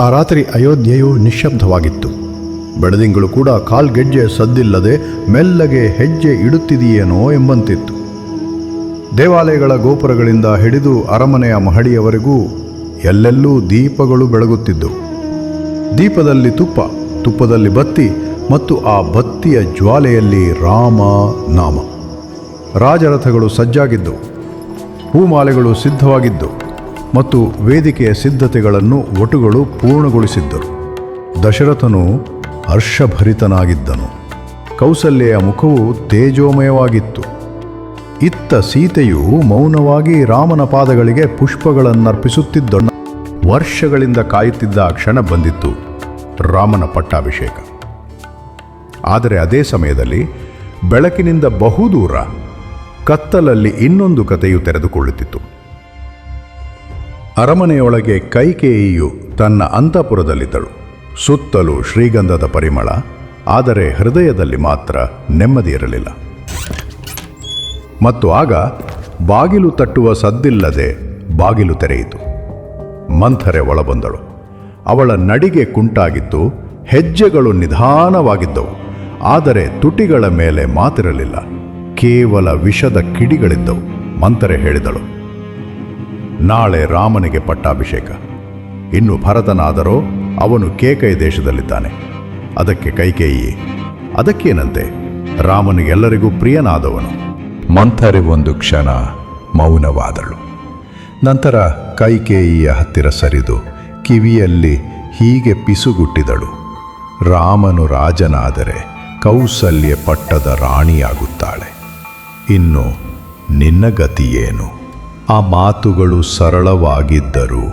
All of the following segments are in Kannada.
ಆ ರಾತ್ರಿ ಅಯೋಧ್ಯೆಯು ನಿಶ್ಶಬ್ದವಾಗಿತ್ತು. ಬೆಳದಿಂಗಳು ಕೂಡ ಕಾಲ್ಗೆಜ್ಜೆ ಸದ್ದಿಲ್ಲದೆ ಮೆಲ್ಲಗೆ ಹೆಜ್ಜೆ ಇಡುತ್ತಿದೆಯೇನೋ ಎಂಬಂತಿತ್ತು. ದೇವಾಲಯಗಳ ಗೋಪುರಗಳಿಂದ ಹಿಡಿದು ಅರಮನೆಯ ಮಹಡಿಯವರೆಗೂ ಎಲ್ಲೆಲ್ಲೂ ದೀಪಗಳು ಬೆಳಗುತ್ತಿದ್ದವು. ದೀಪದಲ್ಲಿ ತುಪ್ಪ, ತುಪ್ಪದಲ್ಲಿ ಬತ್ತಿ ಮತ್ತು ಆ ಬತ್ತಿಯ ಜ್ವಾಲೆಯಲ್ಲಿ ರಾಮ ನಾಮ. ರಾಜರಥಗಳು ಸಜ್ಜಾಗಿದ್ದವು, ಹೂಮಾಲೆಗಳು ಸಿದ್ಧವಾಗಿದ್ದವು ಮತ್ತು ವೇದಿಕೆಯ ಸಿದ್ಧತೆಗಳನ್ನು ವಟುಗಳು ಪೂರ್ಣಗೊಳಿಸಿದ್ದರು. ದಶರಥನು ಹರ್ಷಭರಿತನಾಗಿದ್ದನು. ಕೌಸಲ್ಯೆಯ ಮುಖವು ತೇಜೋಮಯವಾಗಿತ್ತು. ಇತ್ತ ಸೀತೆಯು ಮೌನವಾಗಿ ರಾಮನ ಪಾದಗಳಿಗೆ ಪುಷ್ಪಗಳನ್ನರ್ಪಿಸುತ್ತಿದ್ದಳು. ವರ್ಷಗಳಿಂದ ಕಾಯುತ್ತಿದ್ದ ಆ ಕ್ಷಣ ಬಂದಿತ್ತು, ರಾಮನ ಪಟ್ಟಾಭಿಷೇಕ. ಆದರೆ ಅದೇ ಸಮಯದಲ್ಲಿ ಬೆಳಕಿನಿಂದ ಬಹುದೂರ ಕತ್ತಲಲ್ಲಿ ಇನ್ನೊಂದು ಕಥೆಯು ತೆರೆದುಕೊಳ್ಳುತ್ತಿತ್ತು. ಅರಮನೆಯೊಳಗೆ ಕೈಕೇಯಿಯು ತನ್ನ ಅಂತಃಪುರದಲ್ಲಿದ್ದಳು. ಸುತ್ತಲೂ ಶ್ರೀಗಂಧದ ಪರಿಮಳ, ಆದರೆ ಹೃದಯದಲ್ಲಿ ಮಾತ್ರ ನೆಮ್ಮದಿ ಇರಲಿಲ್ಲ. ಮತ್ತು ಆಗ ಬಾಗಿಲು ತಟ್ಟುವ ಸದ್ದಿಲ್ಲದೆ ಬಾಗಿಲು ತೆರೆಯಿತು. ಮಂಥರೆ ಒಳಬಂದಳು. ಅವಳ ನಡಿಗೆ ಕುಂಟಾಗಿತ್ತು, ಹೆಜ್ಜೆಗಳು ನಿಧಾನವಾಗಿದ್ದವು, ಆದರೆ ತುಟಿಗಳ ಮೇಲೆ ಮಾತಿರಲಿಲ್ಲ. ಕೇವಲ ವಿಷದ ಕಿಡಿಗಳಿದ್ದವು. ಮಂಥರೆ ಹೇಳಿದಳು, ನಾಳೆ ರಾಮನಿಗೆ ಪಟ್ಟಾಭಿಷೇಕ. ಇನ್ನು ಭರತನಾದರೋ ಅವನು ಕೇಕೈ ದೇಶದಲ್ಲಿದ್ದಾನೆ. ಅದಕ್ಕೆ ಕೈಕೇಯಿ, ಅದಕ್ಕೇನಂತೆ, ರಾಮನಿಗೆಲ್ಲರಿಗೂ ಪ್ರಿಯನಾದವನು. ಮಂಥರೆ ಒಂದು ಕ್ಷಣ ಮೌನವಾದಳು. ನಂತರ ಕೈಕೇಯಿಯ ಹತ್ತಿರ ಸರಿದು ಕಿವಿಯಲ್ಲಿ ಹೀಗೆ ಪಿಸುಗುಟ್ಟಿದಳು, ರಾಮನು ರಾಜನಾದರೆ ಕೌಸಲ್ಯ ಪಟ್ಟದ ರಾಣಿಯಾಗುತ್ತಾಳೆ. ಇನ್ನು ನಿನ್ನ ಗತಿಯೇನು? ಆ ಮಾತುಗಳು ಸರಳವಾಗಿದ್ದರೂ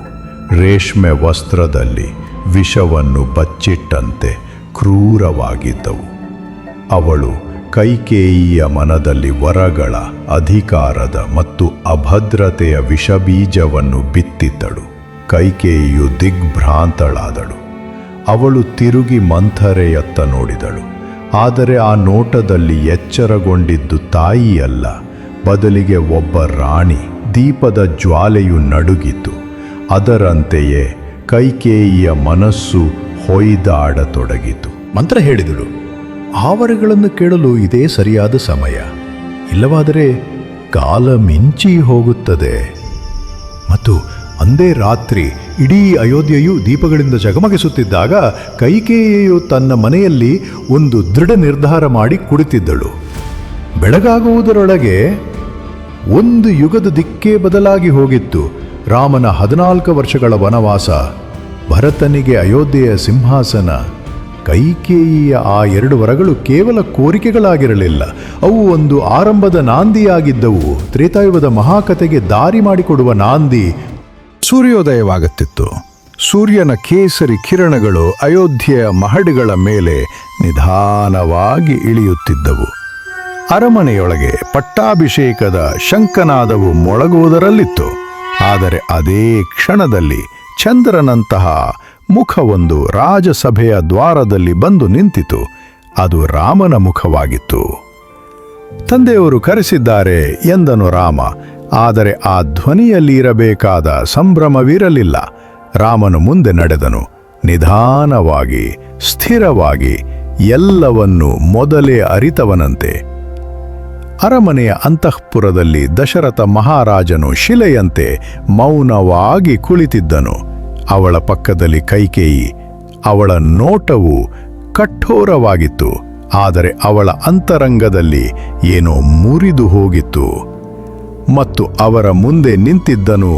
ರೇಷ್ಮೆ ವಸ್ತ್ರದಲ್ಲಿ ವಿಷವನ್ನು ಬಚ್ಚಿಟ್ಟಂತೆ ಕ್ರೂರವಾಗಿದ್ದವು. ಅವಳು ಕೈಕೇಯಿಯ ಮನದಲ್ಲಿ ವರಗಳ, ಅಧಿಕಾರದ ಮತ್ತು ಅಭದ್ರತೆಯ ವಿಷಬೀಜವನ್ನು ಬಿತ್ತಿದ್ದಳು. ಕೈಕೇಯಿಯು ದಿಗ್ಭ್ರಾಂತಳಾದಳು. ಅವಳು ತಿರುಗಿ ಮಂಥರೆಯತ್ತ ನೋಡಿದಳು. ಆದರೆ ಆ ನೋಟದಲ್ಲಿ ಎಚ್ಚರಗೊಂಡಿದ್ದು ತಾಯಿಯಲ್ಲ, ಬದಲಿಗೆ ಒಬ್ಬ ರಾಣಿ. ದೀಪದ ಜ್ವಾಲೆಯು ನಡುಗಿತು. ಅದರಂತೆಯೇ ಕೈಕೇಯಿಯ ಮನಸ್ಸು ಹೊಯ್ದಾಡತೊಡಗಿತು. ಮಂತ್ರ ಹೇಳಿದಳು, ಆವರೆಗಳನ್ನು ಕೇಳಲು ಇದೇ ಸರಿಯಾದ ಸಮಯ, ಇಲ್ಲವಾದರೆ ಕಾಲ ಮಿಂಚಿ ಹೋಗುತ್ತದೆ. ಮತ್ತು ಅಂದೇ ರಾತ್ರಿ ಇಡೀ ಅಯೋಧ್ಯೆಯು ದೀಪಗಳಿಂದ ಜಗಮಗಿಸುತ್ತಿದ್ದಾಗ ಕೈಕೇಯಿಯು ತನ್ನ ಮನೆಯಲ್ಲಿ ಒಂದು ದೃಢ ನಿರ್ಧಾರ ಮಾಡಿ ಕುಳಿತಿದ್ದಳು. ಬೆಳಗಾಗುವುದರೊಳಗೆ ಒಂದು ಯುಗದ ದಿಕ್ಕೇ ಬದಲಾಗಿ ಹೋಗಿತ್ತು. ರಾಮನ 14 ವರ್ಷಗಳ ವನವಾಸ, ಭರತನಿಗೆ ಅಯೋಧ್ಯೆಯ ಸಿಂಹಾಸನ. ಕೈಕೇಯಿಯ ಆ 2 ವರಗಳು ಕೇವಲ ಕೋರಿಕೆಗಳಾಗಿರಲಿಲ್ಲ, ಅವು ಒಂದು ಆರಂಭದ ನಾಂದಿಯಾಗಿದ್ದವು. ತ್ರೇತಾಯುಗದ ಮಹಾಕಥೆಗೆ ದಾರಿ ಮಾಡಿಕೊಡುವ ನಾಂದಿ. ಸೂರ್ಯೋದಯವಾಗುತ್ತಿತ್ತು. ಸೂರ್ಯನ ಕೇಸರಿ ಕಿರಣಗಳು ಅಯೋಧ್ಯೆಯ ಮಹಡಿಗಳ ಮೇಲೆ ನಿಧಾನವಾಗಿ ಇಳಿಯುತ್ತಿದ್ದವು. ಅರಮನೆಯೊಳಗೆ ಪಟ್ಟಾಭಿಷೇಕದ ಶಂಖನಾದವು ಮೊಳಗುವುದರಲ್ಲಿತ್ತು. ಆದರೆ ಅದೇ ಕ್ಷಣದಲ್ಲಿ ಚಂದ್ರನಂತಹ ಮುಖವೊಂದು ರಾಜಸಭೆಯ ದ್ವಾರದಲ್ಲಿ ಬಂದು ನಿಂತಿತು. ಅದು ರಾಮನ ಮುಖವಾಗಿತ್ತು. ತಂದೆಯವರು ಕರೆಸಿದ್ದಾರೆ ಎಂದನು ರಾಮ. ಆದರೆ ಆ ಧ್ವನಿಯಲ್ಲಿ ಇರಬೇಕಾದ ಸಂಭ್ರಮವಿರಲಿಲ್ಲ. ರಾಮನು ಮುಂದೆ ನಡೆದನು, ನಿಧಾನವಾಗಿ, ಸ್ಥಿರವಾಗಿ, ಎಲ್ಲವನ್ನೂ ಮೊದಲೇ ಅರಿತವನಂತೆ. ಅರಮನೆಯ ಅಂತಃಪುರದಲ್ಲಿ ದಶರಥ ಮಹಾರಾಜನು ಶಿಲೆಯಂತೆ ಮೌನವಾಗಿ ಕುಳಿತಿದ್ದನು. ಅವಳ ಪಕ್ಕದಲ್ಲಿ ಕೈಕೇಯಿ. ಅವಳ ನೋಟವು ಕಠೋರವಾಗಿತ್ತು, ಆದರೆ ಅವಳ ಅಂತರಂಗದಲ್ಲಿ ಏನೋ ಮುರಿದು ಹೋಗಿತ್ತು. ಮತ್ತು ಅವರ ಮುಂದೆ ನಿಂತಿದ್ದನು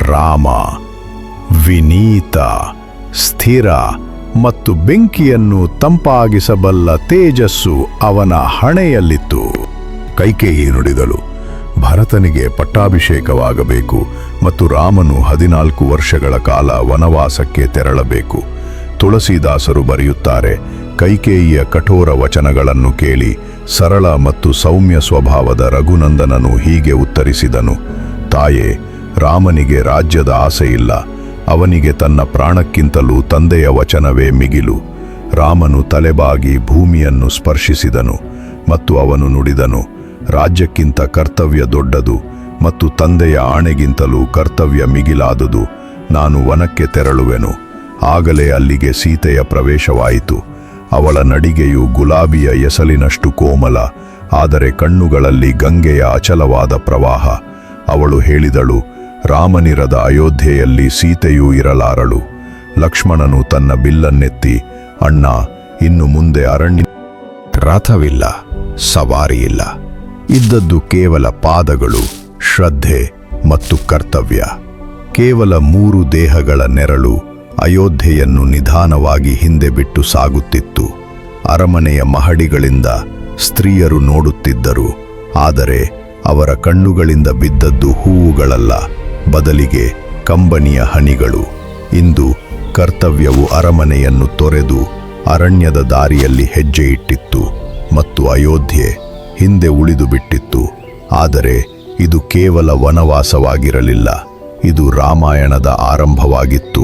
ರಾಮ, ವಿನೀತ, ಸ್ಥಿರ ಮತ್ತು ಬೆಂಕಿಯನ್ನು ತಂಪಾಗಿಸಬಲ್ಲ ತೇಜಸ್ಸು ಅವನ ಹಣೆಯಲ್ಲಿತ್ತು. ಕೈಕೇಯಿ ನುಡಿದಳು, ಭರತನಿಗೆ ಪಟ್ಟಾಭಿಷೇಕವಾಗಬೇಕು ಮತ್ತು ರಾಮನು 14 ವರ್ಷಗಳ ಕಾಲ ವನವಾಸಕ್ಕೆ ತೆರಳಬೇಕು. ತುಳಸಿದಾಸರು ಬರೆಯುತ್ತಾರೆ, ಕೈಕೇಯಿಯ ಕಠೋರ ವಚನಗಳನ್ನು ಕೇಳಿ ಸರಳ ಮತ್ತು ಸೌಮ್ಯ ಸ್ವಭಾವದ ರಘುನಂದನನು ಹೀಗೆ ಉತ್ತರಿಸಿದನು, ತಾಯೇ, ರಾಮನಿಗೆ ರಾಜ್ಯದ ಆಸೆಯಿಲ್ಲ. ಅವನಿಗೆ ತನ್ನ ಪ್ರಾಣಕ್ಕಿಂತಲೂ ತಂದೆಯ ವಚನವೇ ಮಿಗಿಲು. ರಾಮನು ತಲೆಬಾಗಿ ಭೂಮಿಯನ್ನು ಸ್ಪರ್ಶಿಸಿದನು ಮತ್ತು ಅವನು ನುಡಿದನು, ರಾಜ್ಯಕ್ಕಿಂತ ಕರ್ತವ್ಯ ದೊಡ್ಡದು ಮತ್ತು ತಂದೆಯ ಆಣೆಗಿಂತಲೂ ಕರ್ತವ್ಯ ಮಿಗಿಲಾದುದು. ನಾನು ವನಕ್ಕೆ ತೆರಳುವೆನು. ಆಗಲೇ ಅಲ್ಲಿಗೆ ಸೀತೆಯ ಪ್ರವೇಶವಾಯಿತು. ಅವಳ ನಡಿಗೆಯು ಗುಲಾಬಿಯ ಎಸಲಿನಷ್ಟು ಕೋಮಲ, ಆದರೆ ಕಣ್ಣುಗಳಲ್ಲಿ ಗಂಗೆಯ ಅಚಲವಾದ ಪ್ರವಾಹ. ಅವಳು ಹೇಳಿದಳು, ರಾಮನಿರದ ಅಯೋಧ್ಯೆಯಲ್ಲಿ ಸೀತೆಯೂ ಇರಲಾರಳು. ಲಕ್ಷ್ಮಣನು ತನ್ನ ಬಿಲ್ಲನ್ನೆತ್ತಿ, ಅಣ್ಣ, ಇನ್ನು ಮುಂದೆ ಅರಣ್ಯ ರಥವಿಲ್ಲ, ಸವಾರಿಯಿಲ್ಲ. ಇದ್ದದ್ದು ಕೇವಲ ಪಾದಗಳು, ಶ್ರದ್ಧೆ ಮತ್ತು ಕರ್ತವ್ಯ. ಕೇವಲ 3 ದೇಹಗಳ ನೆರಳು ಅಯೋಧ್ಯೆಯನ್ನು ನಿಧಾನವಾಗಿ ಹಿಂದೆ ಬಿಟ್ಟು ಸಾಗುತ್ತಿತ್ತು. ಅರಮನೆಯ ಮಹಡಿಗಳಿಂದ ಸ್ತ್ರೀಯರು ನೋಡುತ್ತಿದ್ದರು, ಆದರೆ ಅವರ ಕಣ್ಣುಗಳಿಂದ ಬಿದ್ದದ್ದು ಹೂವುಗಳಲ್ಲ, ಬದಲಿಗೆ ಕಂಬನಿಯ ಹನಿಗಳು. ಇಂದು ಕರ್ತವ್ಯವು ಅರಮನೆಯನ್ನು ತೊರೆದು ಅರಣ್ಯದ ದಾರಿಯಲ್ಲಿ ಹೆಜ್ಜೆ ಇಟ್ಟಿತ್ತು ಮತ್ತು ಅಯೋಧ್ಯೆ ಹಿಂದೆ ಉಳಿದು ಬಿಟ್ಟಿತ್ತು. ಆದರೆ ಇದು ಕೇವಲ ವನವಾಸವಾಗಿರಲಿಲ್ಲ, ಇದು ರಾಮಾಯಣದ ಆರಂಭವಾಗಿತ್ತು.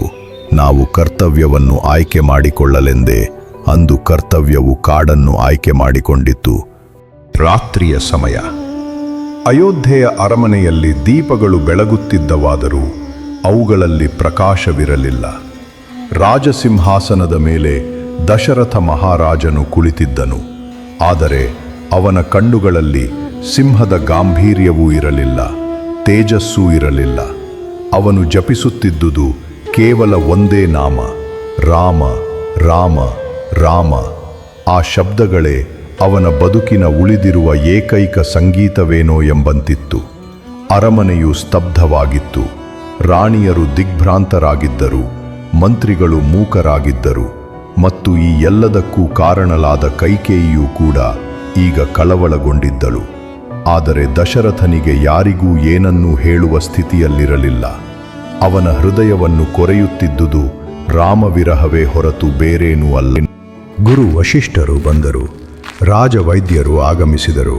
ನಾವು ಕರ್ತವ್ಯವನ್ನು ಆಯ್ಕೆ ಮಾಡಿಕೊಳ್ಳಲೆಂದೇ ಅಂದು ಕರ್ತವ್ಯವು ಕಾಡನ್ನು ಆಯ್ಕೆ ಮಾಡಿಕೊಂಡಿತ್ತು. ರಾತ್ರಿಯ ಸಮಯ. ಅಯೋಧ್ಯೆಯ ಅರಮನೆಯಲ್ಲಿ ದೀಪಗಳು ಬೆಳಗುತ್ತಿದ್ದವಾದರೂ ಅವುಗಳಲ್ಲಿ ಪ್ರಕಾಶವಿರಲಿಲ್ಲ. ರಾಜಸಿಂಹಾಸನದ ಮೇಲೆ ದಶರಥ ಮಹಾರಾಜನು ಕುಳಿತಿದ್ದನು, ಆದರೆ ಅವನ ಕಣ್ಣುಗಳಲ್ಲಿ ಸಿಂಹದ ಗಾಂಭೀರ್ಯವೂ ಇರಲಿಲ್ಲ, ತೇಜಸ್ಸೂ ಇರಲಿಲ್ಲ. ಅವನು ಜಪಿಸುತ್ತಿದ್ದುದು ಕೇವಲ ಒಂದೇ ನಾಮ, ರಾಮ ರಾಮ ರಾಮ. ಆ ಶಬ್ದಗಳೇ ಅವನ ಬದುಕಿನ ಉಳಿದಿರುವ ಏಕೈಕ ಸಂಗೀತವೇನೋ ಎಂಬಂತಿತ್ತು. ಅರಮನೆಯು ಸ್ತಬ್ಧವಾಗಿತ್ತು. ರಾಣಿಯರು ದಿಗ್ಭ್ರಾಂತರಾಗಿದ್ದರು, ಮಂತ್ರಿಗಳು ಮೂಕರಾಗಿದ್ದರು, ಮತ್ತು ಈ ಎಲ್ಲದಕ್ಕೂ ಕಾರಣಲಾದ ಕೈಕೇಯಿಯೂ ಕೂಡ ಈಗ ಕಳವಳಗೊಂಡಿದ್ದಳು. ಆದರೆ ದಶರಥನಿಗೆ ಯಾರಿಗೂ ಏನನ್ನೂ ಹೇಳುವ ಸ್ಥಿತಿಯಲ್ಲಿರಲಿಲ್ಲ. ಅವನ ಹೃದಯವನ್ನು ಕೊರೆಯುತ್ತಿದ್ದುದು ರಾಮವಿರಹವೇ ಹೊರತು ಬೇರೇನೂ ಅಲ್ಲ. ಗುರು ವಶಿಷ್ಠರು ಬಂದರು, ರಾಜವೈದ್ಯರು ಆಗಮಿಸಿದರು,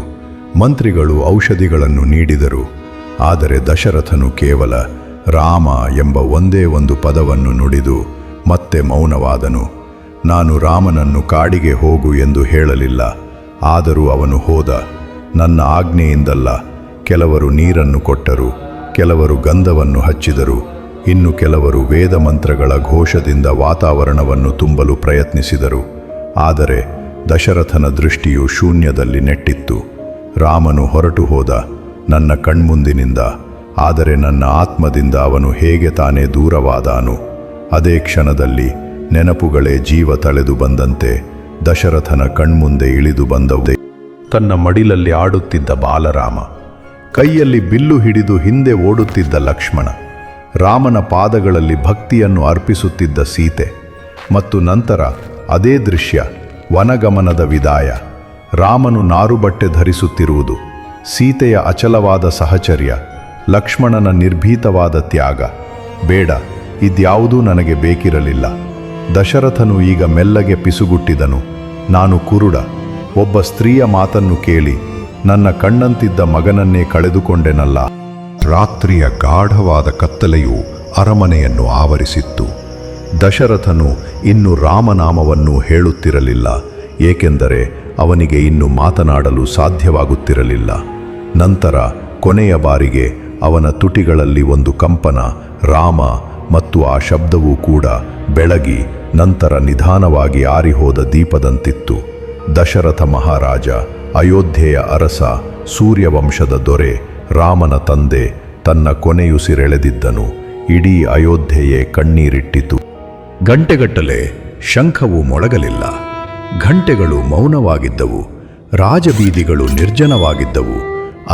ಮಂತ್ರಿಗಳು ಔಷಧಿಗಳನ್ನು ನೀಡಿದರು. ಆದರೆ ದಶರಥನು ಕೇವಲ ರಾಮ ಎಂಬ ಒಂದೇ ಒಂದು ಪದವನ್ನು ನುಡಿದು ಮತ್ತೆ ಮೌನವಾದನು. ನಾನು ರಾಮನನ್ನು ಕಾಡಿಗೆ ಹೋಗು ಎಂದು ಹೇಳಲಿಲ್ಲ, ಆದರೂ ಅವನು ಹೋದ. ನನ್ನ ಆಜ್ಞೆಯಿಂದಲ್ಲ. ಕೆಲವರು ನೀರನ್ನು ಕೊಟ್ಟರು, ಕೆಲವರು ಗಂಧವನ್ನು ಹಚ್ಚಿದರು, ಇನ್ನು ಕೆಲವರು ವೇದ ಮಂತ್ರಗಳ ಘೋಷದಿಂದ ವಾತಾವರಣವನ್ನು ತುಂಬಲು ಪ್ರಯತ್ನಿಸಿದರು. ಆದರೆ ದಶರಥನ ದೃಷ್ಟಿಯು ಶೂನ್ಯದಲ್ಲಿ ನೆಟ್ಟಿತ್ತು. ರಾಮನು ಹೊರಟು ಹೋದ ನನ್ನ ಕಣ್ಮುಂದಿನಿಂದ, ಆದರೆ ನನ್ನ ಆತ್ಮದಿಂದ ಅವನು ಹೇಗೆ ತಾನೇ ದೂರವಾದಾನು. ಅದೇ ಕ್ಷಣದಲ್ಲಿ ನೆನಪುಗಳೇ ಜೀವ ತಳೆದು ಬಂದಂತೆ ದಶರಥನ ಕಣ್ಮುಂದೆ ಇಳಿದು ಬಂದವು. ತನ್ನ ಮಡಿಲಲ್ಲಿ ಆಡುತ್ತಿದ್ದ ಬಾಲರಾಮ, ಕೈಯಲ್ಲಿ ಬಿಲ್ಲು ಹಿಡಿದು ಹಿಂದೆ ಓಡುತ್ತಿದ್ದ ಲಕ್ಷ್ಮಣ, ರಾಮನ ಪಾದಗಳಲ್ಲಿ ಭಕ್ತಿಯನ್ನು ಅರ್ಪಿಸುತ್ತಿದ್ದ ಸೀತೆ, ಮತ್ತು ನಂತರ ಅದೇ ದೃಶ್ಯ, ವನಗಮನದ ವಿದಾಯ. ರಾಮನು ನಾರುಬಟ್ಟೆ ಧರಿಸುತ್ತಿರುವುದು, ಸೀತೆಯ ಅಚಲವಾದ ಸಹಚರ್ಯ, ಲಕ್ಷ್ಮಣನ ನಿರ್ಭೀತವಾದ ತ್ಯಾಗ. ಬೇಡ, ಇದ್ಯಾವುದೂ ನನಗೆ ಬೇಕಿರಲಿಲ್ಲ. ದಶರಥನು ಈಗ ಮೆಲ್ಲಗೆ ಪಿಸುಗುಟ್ಟಿದನು. ನಾನು ಕುರುಡ. ಒಬ್ಬ ಸ್ತ್ರೀಯ ಮಾತನ್ನು ಕೇಳಿ ನನ್ನ ಕಣ್ಣಂತಿದ್ದ ಮಗನನ್ನೇ ಕಳೆದುಕೊಂಡೆನಲ್ಲ. ರಾತ್ರಿಯ ಗಾಢವಾದ ಕತ್ತಲೆಯು ಅರಮನೆಯನ್ನು ಆವರಿಸಿತ್ತು. ದಶರಥನು ಇನ್ನು ರಾಮನಾಮವನ್ನು ಹೇಳುತ್ತಿರಲಿಲ್ಲ, ಏಕೆಂದರೆ ಅವನಿಗೆ ಇನ್ನು ಮಾತನಾಡಲು ಸಾಧ್ಯವಾಗುತ್ತಿರಲಿಲ್ಲ. ನಂತರ ಕೊನೆಯ ಬಾರಿಗೆ ಅವನ ತುಟಿಗಳಲ್ಲಿ ಒಂದು ಕಂಪನ, ರಾಮ, ಮತ್ತು ಆ ಶಬ್ದವೂ ಕೂಡ ಬೆಳಗಿ ನಂತರ ನಿಧಾನವಾಗಿ ಆರಿಹೋದ ದೀಪದಂತಿತ್ತು. ದಶರಥ ಮಹಾರಾಜ, ಅಯೋಧ್ಯೆಯ ಅರಸ, ಸೂರ್ಯವಂಶದ ದೊರೆ, ರಾಮನ ತಂದೆ ತನ್ನ ಕೊನೆಯುಸಿರೆಳೆದಿದ್ದನು. ಇಡೀ ಅಯೋಧ್ಯೆಯೇ ಕಣ್ಣೀರಿಟ್ಟಿತು. ಗಂಟೆಗಟ್ಟಲೆ ಶಂಖವು ಮೊಳಗಲಿಲ್ಲ. ಘಂಟೆಗಳು ಮೌನವಾಗಿದ್ದವು. ರಾಜಬೀದಿಗಳು ನಿರ್ಜನವಾಗಿದ್ದವು.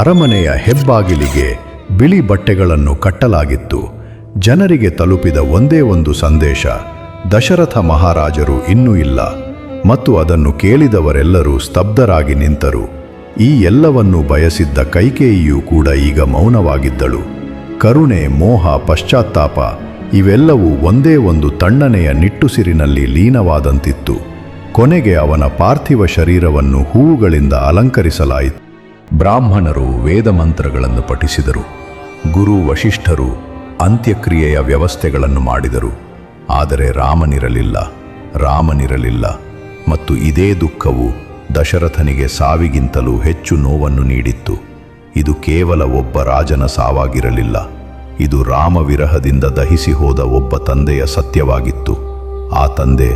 ಅರಮನೆಯ ಹೆಬ್ಬಾಗಿಲಿಗೆ ಬಿಳಿ ಬಟ್ಟೆಗಳನ್ನು ಕಟ್ಟಲಾಗಿತ್ತು. ಜನರಿಗೆ ತಲುಪಿದ ಒಂದೇ ಒಂದು ಸಂದೇಶ, ದಶರಥ ಮಹಾರಾಜರು ಇನ್ನೂ ಇಲ್ಲ. ಮತ್ತು ಅದನ್ನು ಕೇಳಿದವರೆಲ್ಲರೂ ಸ್ತಬ್ಧರಾಗಿ ನಿಂತರು. ಈ ಎಲ್ಲವನ್ನೂ ಬಯಸಿದ್ದ ಕೈಕೇಯಿಯೂ ಕೂಡ ಈಗ ಮೌನವಾಗಿದ್ದಳು. ಕರುಣೆ, ಮೋಹ, ಪಶ್ಚಾತ್ತಾಪ ಇವೆಲ್ಲವೂ ಒಂದೇ ಒಂದು ತಣ್ಣನೆಯ ನಿಟ್ಟುಸಿರಿನಲ್ಲಿ ಲೀನವಾದಂತಿತ್ತು. ಕೊನೆಗೆ ಅವನ ಪಾರ್ಥಿವ ಶರೀರವನ್ನು ಹೂವುಗಳಿಂದ ಅಲಂಕರಿಸಲಾಯಿತು. ಬ್ರಾಹ್ಮಣರು ವೇದಮಂತ್ರಗಳನ್ನು ಪಠಿಸಿದರು. ಗುರು ವಶಿಷ್ಠರು ಅಂತ್ಯಕ್ರಿಯೆಯ ವ್ಯವಸ್ಥೆಗಳನ್ನು ಮಾಡಿದರು. ಆದರೆ ರಾಮನಿರಲಿಲ್ಲ. ಮತ್ತು ಇದೇ ದುಃಖವು ದಶರಥನಿಗೆ ಸಾವಿಗಿಂತಲೂ ಹೆಚ್ಚು ನೋವನ್ನು ನೀಡಿತ್ತು. ಇದು ಕೇವಲ ಒಬ್ಬ ರಾಜನ ಸಾವಾಗಿರಲಿಲ್ಲ, ಇದು ರಾಮ ವಿರಹದಿಂದ ದಹಿಸಿ ಹೋದ ಒಬ್ಬ ತಂದೆಯ ಸತ್ಯವಾಗಿತ್ತು. ಆ ತಂದೆ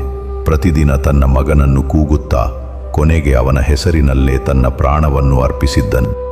ಪ್ರತಿದಿನ ತನ್ನ ಮಗನನ್ನು ಕೂಗುತ್ತಾ ಕೊನೆಗೆ ಅವನ ಹೆಸರಿನಲ್ಲೇ ತನ್ನ ಪ್ರಾಣವನ್ನು ಅರ್ಪಿಸಿದ್ದನು.